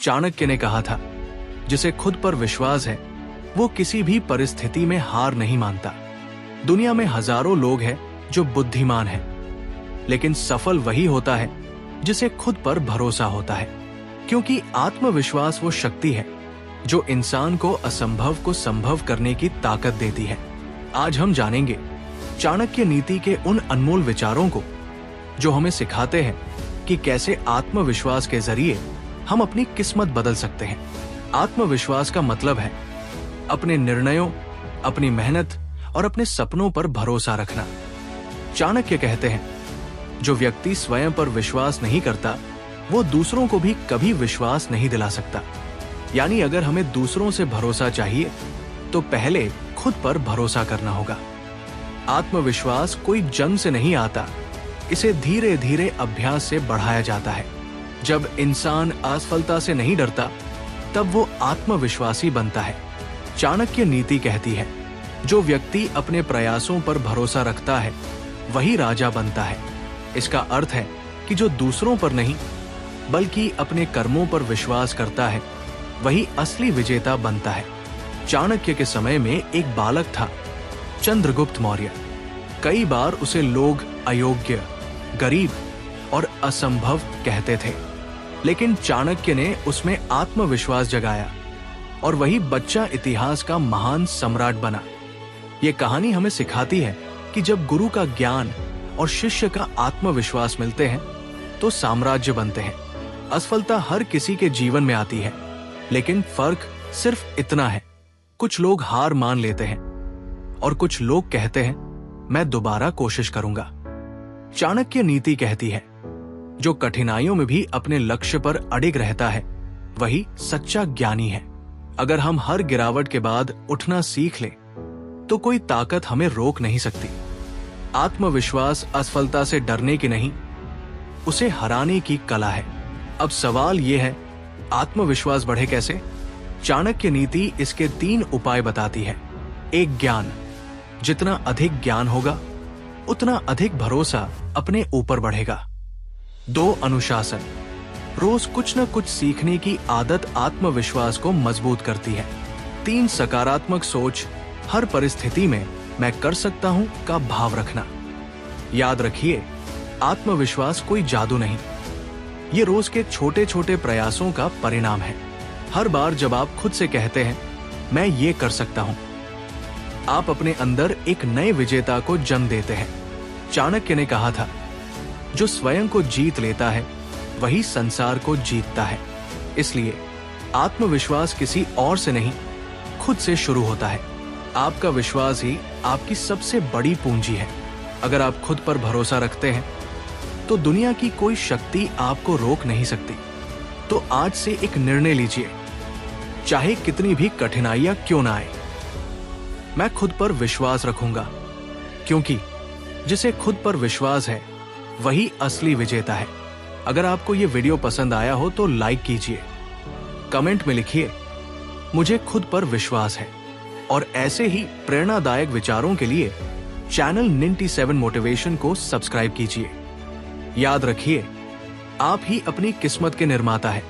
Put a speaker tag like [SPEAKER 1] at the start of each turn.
[SPEAKER 1] चाणक्य ने कहा था, जिसे खुद पर विश्वास है वो किसी भी परिस्थिति में हार नहीं मानता। दुनिया में हजारों लोग हैं जो बुद्धिमान हैं, लेकिन सफल वही होता है जिसे खुद पर भरोसा होता है, क्योंकि आत्मविश्वास वो शक्ति है जो इंसान को असंभव को संभव करने की ताकत देती है। आज हम जानेंगे चाणक्य नीति के उन अनमोल विचारों को जो हमें सिखाते हैं कि कैसे आत्मविश्वास के जरिए हम अपनी किस्मत बदल सकते हैं। आत्मविश्वास का मतलब है अपने निर्णयों, अपनी मेहनत और अपने सपनों पर भरोसा रखना। चाणक्य कहते हैं, जो व्यक्ति स्वयं पर विश्वास नहीं करता वो दूसरों को भी कभी विश्वास नहीं दिला सकता। यानी अगर हमें दूसरों से भरोसा चाहिए तो पहले खुद पर भरोसा करना होगा। आत्मविश्वास कोई जन्म से नहीं आता, इसे धीरे धीरे अभ्यास से बढ़ाया जाता है। जब इंसान असफलता से नहीं डरता तब वो आत्मविश्वासी बनता है। चाणक्य नीति कहती है, जो व्यक्ति अपने प्रयासों पर भरोसा रखता है वही राजा बनता है। इसका अर्थ है कि जो दूसरों पर नहीं बल्कि अपने कर्मों पर विश्वास करता है वही असली विजेता बनता है। चाणक्य के समय में एक बालक था, चंद्रगुप्त मौर्य। कई बार उसे लोग अयोग्य, गरीब और असंभव कहते थे, लेकिन चाणक्य ने उसमें आत्मविश्वास जगाया और वही बच्चा इतिहास का महान सम्राट बना। ये कहानी हमें सिखाती है कि जब गुरु का ज्ञान और शिष्य का आत्मविश्वास मिलते हैं तो साम्राज्य बनते हैं। असफलता हर किसी के जीवन में आती है, लेकिन फर्क सिर्फ इतना है, कुछ लोग हार मान लेते हैं और कुछ लोग कहते हैं मैं दोबारा कोशिश करूंगा। चाणक्य नीति कहती है, जो कठिनाइयों में भी अपने लक्ष्य पर अडिग रहता है वही सच्चा ज्ञानी है। अगर हम हर गिरावट के बाद उठना सीख लें तो कोई ताकत हमें रोक नहीं सकती। आत्मविश्वास असफलता से डरने की नहीं, उसे हराने की कला है। अब सवाल यह है, आत्मविश्वास बढ़े कैसे? चाणक्य नीति इसके 3 उपाय बताती है। 1, ज्ञान। जितना अधिक ज्ञान होगा उतना अधिक भरोसा अपने ऊपर बढ़ेगा। 2, अनुशासन। रोज कुछ न कुछ सीखने की आदत आत्मविश्वास को मजबूत करती है। 3, सकारात्मक सोच। हर परिस्थिति में मैं कर सकता हूं का भाव रखना। याद रखिए, आत्मविश्वास कोई जादू नहीं, ये रोज के छोटे छोटे प्रयासों का परिणाम है। हर बार जब आप खुद से कहते हैं मैं ये कर सकता हूं, आप अपने अंदर एक नए विजेता को जन्म देते हैं। चाणक्य ने कहा था, जो स्वयं को जीत लेता है वही संसार को जीतता है। इसलिए आत्मविश्वास किसी और से नहीं, खुद से शुरू होता है। आपका विश्वास ही आपकी सबसे बड़ी पूंजी है। अगर आप खुद पर भरोसा रखते हैं तो दुनिया की कोई शक्ति आपको रोक नहीं सकती। तो आज से एक निर्णय लीजिए, चाहे कितनी भी कठिनाइयां क्यों ना आए, मैं खुद पर विश्वास रखूंगा, क्योंकि जिसे खुद पर विश्वास है वही असली विजेता है। अगर आपको ये वीडियो पसंद आया हो तो लाइक कीजिए, कमेंट में लिखिए मुझे खुद पर विश्वास है, और ऐसे ही प्रेरणादायक विचारों के लिए चैनल 97 मोटिवेशन को सब्सक्राइब कीजिए। याद रखिए, आप ही अपनी किस्मत के निर्माता हैं।